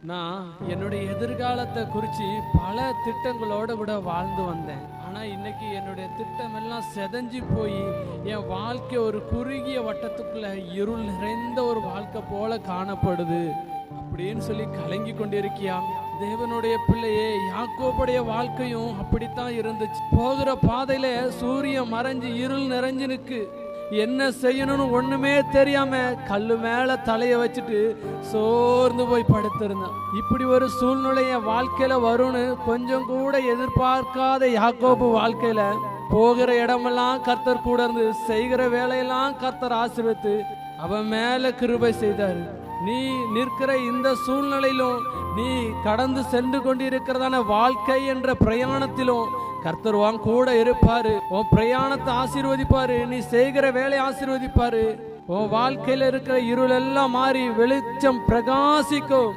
நான் என்னுடைய எதிர்காலத்தை குறித்து பல திட்டங்களோட கூட வாழ்ந்து வந்தேன். ஆனா இன்னைக்கு என்னுடைய திட்டம் எல்லாம் செதஞ்சு போய் என் வாழ்க்கை ஒரு குறுகிய வட்டத்துக்குள்ள இருள் நிறைந்த ஒரு வாழ்க்கை போல காணப்படுது அப்படின்னு சொல்லி கலங்கி கொண்டிருக்கியா? தேவனுடைய பிள்ளையே, யாக்கோபுடைய வாழ்க்கையும் அப்படித்தான் இருந்துச்சு. போகிற பாதையில சூரியன் மறைஞ்சு இருள் நிறைஞ்சு நிற்கு. என்ன செய்யணும்னு ஒண்ணுமே தெரியாம கல்லு மேல தலைய வச்சுட்டு சோர்ந்து போய் படுத்திருந்தான். இப்படி ஒரு சூழ்நிலை என் வாழ்க்கையில வரும்னு கொஞ்சம் கூட எதிர்பார்க்காத யாக்கோபு வாழ்க்கையில போகிற இடமெல்லாம் கர்த்தர் கூட இருந்து செய்கிற வேலையெல்லாம் கர்த்தர் ஆசீர்வதித்து அவன் மேல கிருபை செய்தாரு. நீ நிற்கிற இந்த சூழ்நிலையிலும், நீ கடந்து சென்று கொண்டிருக்கிறதான வாழ்க்கை என்ற பிரயாணத்திலும் கர்த்தர் உன் கூட இருப்பாரு. உன் பிரயாணத்தை ஆசீர்வதிப்பாரு. நீ செய்கிற வேலையை ஆசீர்வதிப்பாரு. உன் வாழ்க்கையில இருக்கிற இருள் எல்லாம் மாறி வெளிச்சம் பிரகாசிக்கும்.